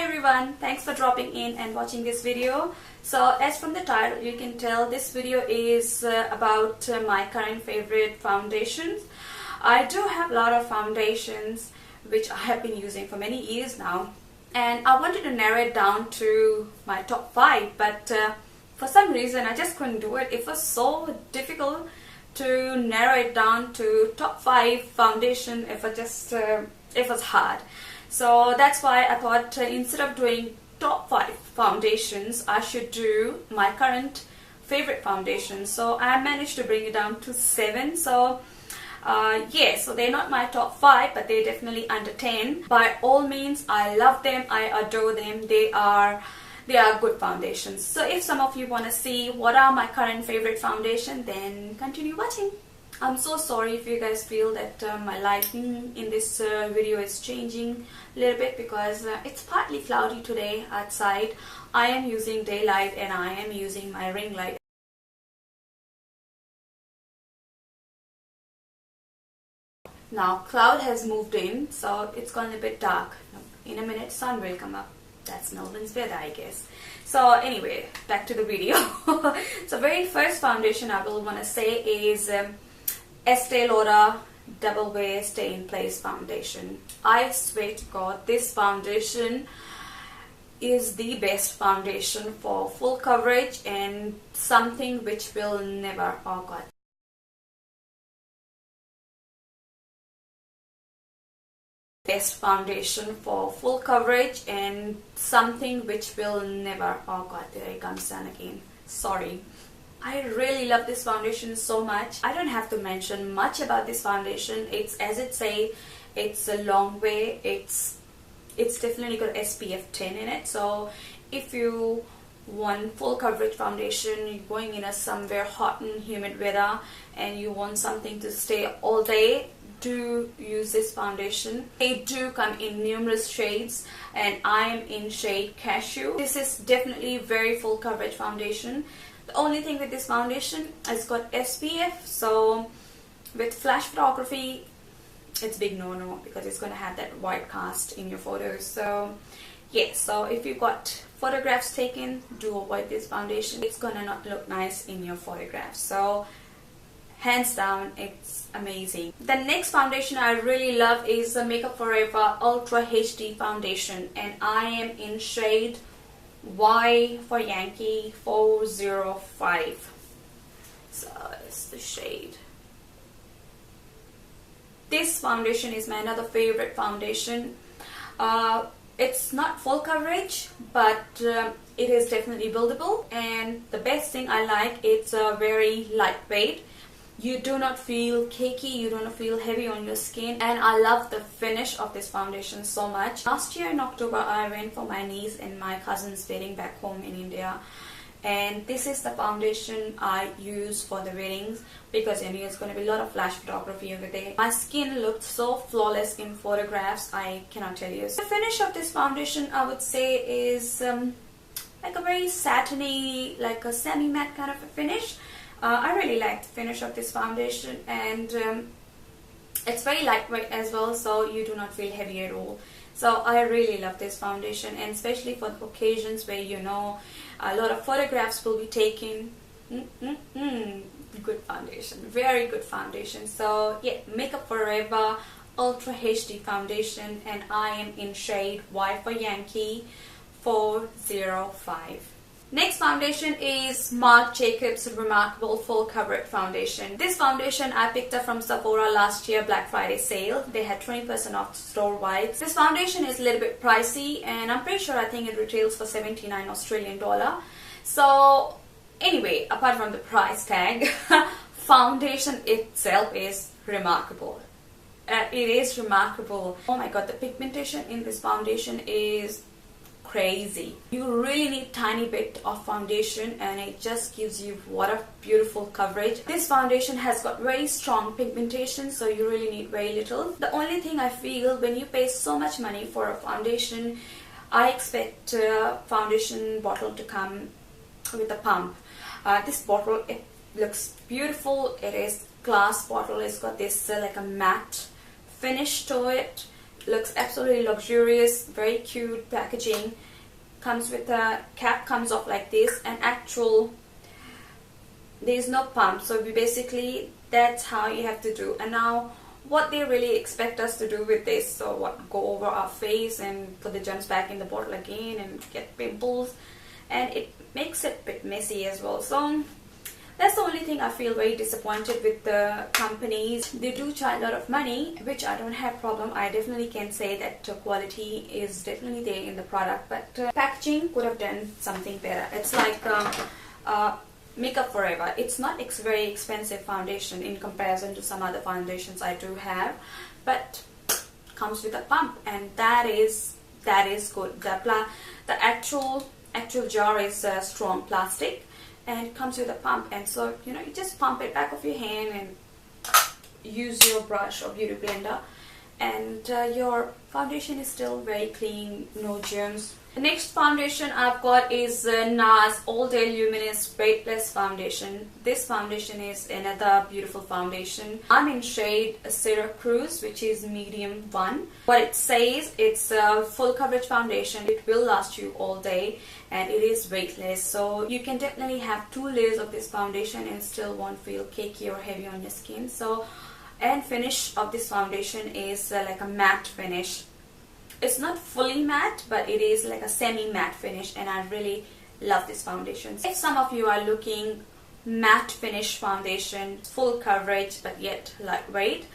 everyone, thanks for dropping in and watching this video. So as from the title you can tell, this video is about my current favorite foundations. I do have a lot of foundations which I have been using for many years now, and I wanted to narrow it down to my top 5, but for some reason I just couldn't do it. It was so difficult to narrow it down to top 5 foundation. It was hard. So that's why I thought instead of doing top 5 foundations, I should do my current favorite foundations. So I managed to bring it down to 7. So yeah, so they're not my top 5, but they're definitely under 10. By all means, I love them, I adore them. They are good foundations. So if some of you want to see what are my current favorite foundation, then continue watching. I'm so sorry if you guys feel that my lighting in this video is changing a little bit, because it's partly cloudy today outside. I am using daylight and I am using my ring light. Now cloud has moved in, so it's gone a bit dark. In a minute sun will come up. That's Melbourne's weather, I guess. So anyway, back to the video. So very first foundation I will want to say is Estee Lauder Double Wear Stay in Place foundation. I swear to God, this foundation is the best foundation for full coverage and something which will never, oh God, best foundation for full coverage and something which will never, oh God, there it comes down again, sorry. I really love this foundation so much. I don't have to mention much about this foundation. It's, as it say, it's a long way. It's definitely got SPF 10 in it. So if you want full coverage foundation, you're going in a somewhere hot and humid weather and you want something to stay all day, do use this foundation. They do come in numerous shades and I am in shade Cashew. This is definitely very full coverage foundation. The only thing with this foundation, it's got SPF, so with flash photography it's big no-no, because it's going to have that white cast in your photos. So yeah, so if you've got photographs taken, do avoid this foundation. It's gonna not look nice in your photographs. So hands down, it's amazing. The next foundation I really love is the Makeup Forever Ultra HD foundation, and I am in shade Y for Yankee 405. So it's the shade. This foundation is my another favorite foundation. It's not full coverage, but it is definitely buildable, and the best thing I like, it's very lightweight. You do not feel cakey, you do not feel heavy on your skin, and I love the finish of this foundation so much. Last year in October I went for my niece and my cousin's wedding back home in India, and this is the foundation I use for the weddings, because you know it's going to be a lot of flash photography over there. My skin looked so flawless in photographs, I cannot tell you. The finish of this foundation, I would say, is like a very satiny, like a semi-matte kind of a finish. I really like the finish of this foundation, and it's very lightweight as well, so you do not feel heavy at all. So I really love this foundation, and especially for the occasions where you know a lot of photographs will be taken. Good foundation, very good foundation. So yeah, Makeup Forever Ultra HD foundation, and I am in shade Y for Yankee 405. Next foundation is Marc Jacobs Remarkable Full Coverage Foundation. This foundation I picked up from Sephora last year Black Friday sale. They had 20% off store-wide. This foundation is a little bit pricey, and I'm pretty sure I think it retails for 79 Australian dollar. So anyway, apart from the price tag, foundation itself is remarkable. It is remarkable. Oh my God, the pigmentation in this foundation is crazy. You really need tiny bit of foundation and it just gives you what a beautiful coverage. This foundation has got very strong pigmentation, so you really need very little. The only thing I feel, when you pay so much money for a foundation, I expect a foundation bottle to come with a pump. This bottle, it looks beautiful. It is glass bottle. It's got this like a matte finish to it. looks absolutely luxurious, very cute packaging. Comes with a cap, comes off like this, and actual, there's no pump, so we basically, that's how you have to do. And now what they really expect us to do with this, so what, go over our face and put the germs back in the bottle again and get pimples, and it makes it a bit messy as well. So that's the only thing I feel very disappointed with the companies. They do charge a lot of money, which I don't have problem. I definitely can say that quality is definitely there in the product, but packaging could have done something better. It's like Makeup Forever. It's not very expensive foundation in comparison to some other foundations I do have, but comes with a pump, and that is good. The actual jar is strong plastic, and it comes with a pump, and so you just pump it back of your hand and use your brush or beauty blender, and your foundation is still very clean, no germs. The next foundation I've got is NARS All Day Luminous Weightless Foundation. This foundation is another beautiful foundation. I'm in shade Syracuse, which is medium 1. What it says, it's a full coverage foundation. It will last you all day, and it is weightless. So you can definitely have 2 layers of this foundation and still won't feel cakey or heavy on your skin. So, and finish of this foundation is like a matte finish. It's not fully matte, but it is like a semi-matte finish, and I really love this foundation. If some of you are looking matte finish foundation, full coverage but yet lightweight,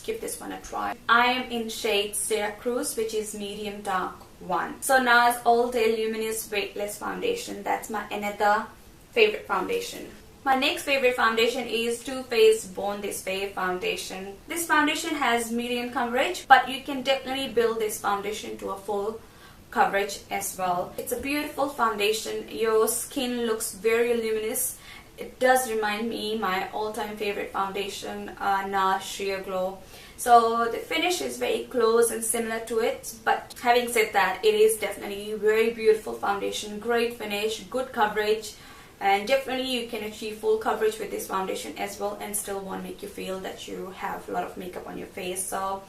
give this one a try. I am in shade Syracuse, which is medium dark 1. So NARS All Day Luminous Weightless Foundation. That's my another favorite foundation. My next favorite foundation is Too Faced Born This Way foundation. This foundation has medium coverage, but you can definitely build this foundation to a full coverage as well. It's a beautiful foundation. Your skin looks very luminous. It does remind me my all-time favorite foundation, NARS Sheer Glow. So the finish is very close and similar to it, but having said that, it is definitely a very beautiful foundation, great finish, good coverage. And definitely you can achieve full coverage with this foundation as well, and still won't make you feel that you have a lot of makeup on your face. So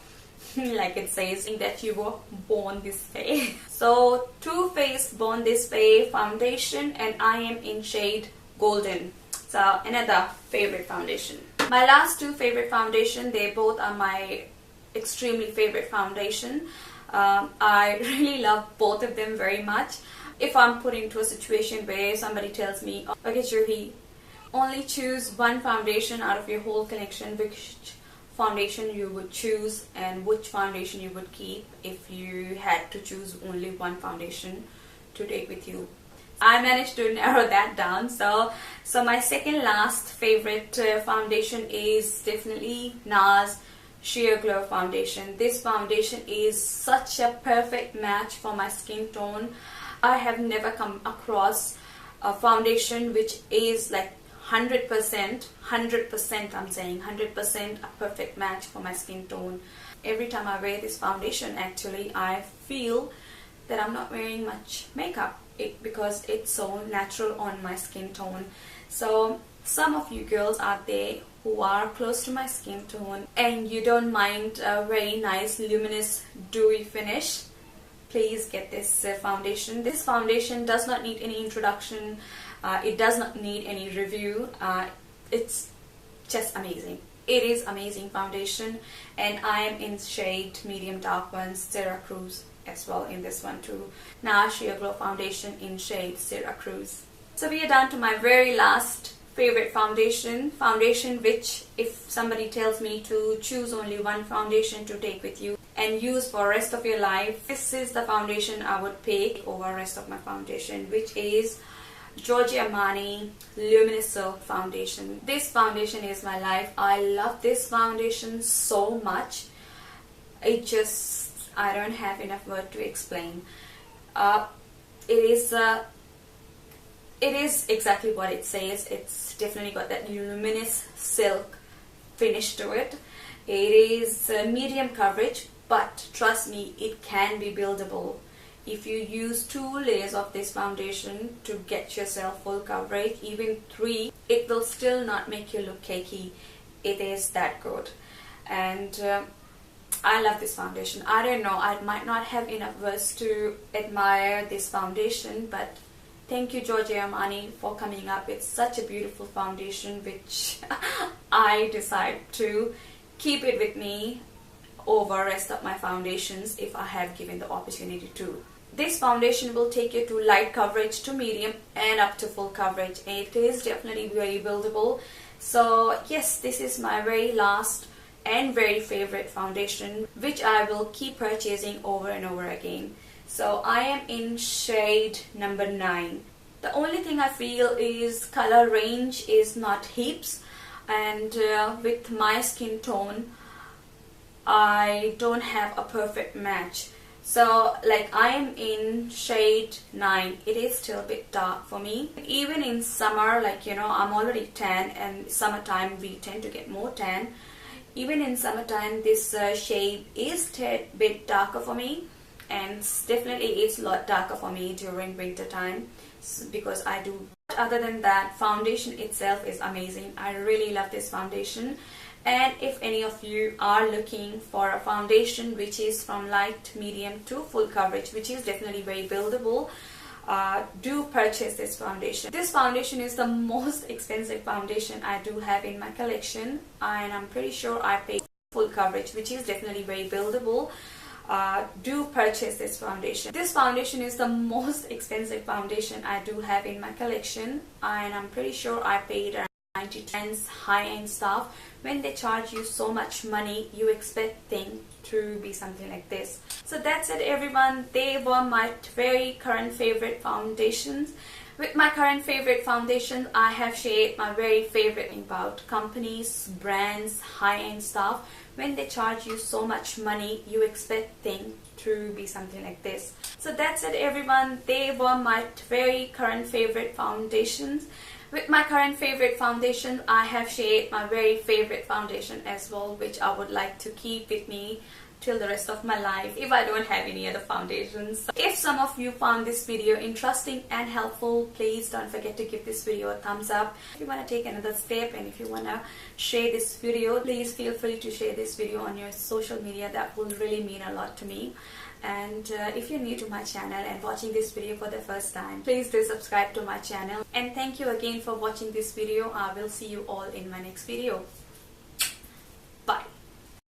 like it says, that you were born this way. So Too Faced Born This Way foundation, and I am in shade Golden. So another favorite foundation. My last 2 favorite foundation, they both are my extremely favorite foundation. I really love both of them very much. If I'm put into a situation where somebody tells me, okay Juhi, only choose one foundation out of your whole collection, which foundation you would choose and which foundation you would keep if you had to choose only one foundation to take with you. I managed to narrow that down. So my second last favorite foundation is definitely NARS Sheer Glow foundation. This foundation is such a perfect match for my skin tone. I have never come across a foundation which is like 100%, I'm saying 100% a perfect match for my skin tone. Every time I wear this foundation, actually, I feel that I'm not wearing much makeup because it's so natural on my skin tone. So some of you girls out there who are close to my skin tone and you don't mind a very nice luminous dewy finish, please get this foundation. This foundation does not need any introduction. It does not need any review. It's just amazing. It is amazing foundation, and I am in shade medium dark 1 Syracuse as well in this one too. NARS Sheer Glow foundation in shade Syracuse. So we are down to my very last favorite foundation which, if somebody tells me to choose only one foundation to take with you and use for the rest of your life, this is the foundation I would pick over the rest of my foundation, which is Giorgio Armani Luminous Silk foundation. This foundation is my life. I love this foundation so much. I don't have enough word to explain. It is exactly what it says. It's definitely got that luminous silk finish to it. It is medium coverage, but trust me, it can be buildable. If you use 2 layers of this foundation to get yourself full coverage, even 3, it will still not make you look cakey. It is that good. And I love this foundation. I don't know, I might not have enough words to admire this foundation, but thank you Giorgio Armani for coming up with such a beautiful foundation, which I decide to keep it with me over rest of my foundations if I have given the opportunity to. This foundation will take you to light coverage, to medium, and up to full coverage. It is definitely very buildable. So yes, this is my very last and very favorite foundation, which I will keep purchasing over and over again. So I am in shade number 9. The only thing I feel is color range is not heaps, and with my skin tone I don't have a perfect match. So like I am in shade 9, it is still a bit dark for me. Even in summer, like you know, I'm already tan, and summertime we tend to get more tan. Even in summertime this shade is a bit darker for me, and definitely it's a lot darker for me during winter time because I do. Other than that, foundation itself is amazing. I really love this foundation. And if any of you are looking for a foundation which is from light, medium to full coverage, which is definitely very buildable, do purchase this foundation. This foundation is the most expensive foundation I do have in my collection, and I'm pretty sure I paid full coverage, which is definitely very buildable. Do purchase this foundation. This foundation is the most expensive foundation I do have in my collection, and I'm pretty sure I paid around 90 cents. High-end stuff, when they charge you so much money, you expect things to be something like this. So that's it everyone. They were my very current favorite foundations. With my current favorite foundation, I have shared my very favorite about companies, brands, high-end stuff. When they charge you so much money, you expect things to be something like this. So that's it everyone. They were my very current favorite foundations. With my current favorite foundation, I have shared my very favorite foundation as well, which I would like to keep with me till the rest of my life if I don't have any other foundations. If some of you found this video interesting and helpful, please don't forget to give this video a thumbs up. If you want to take another step and if you want to share this video, please feel free to share this video on your social media. That will really mean a lot to me. And if you're new to my channel and watching this video for the first time, please do subscribe to my channel. And thank you again for watching this video. I will see you all in my next video.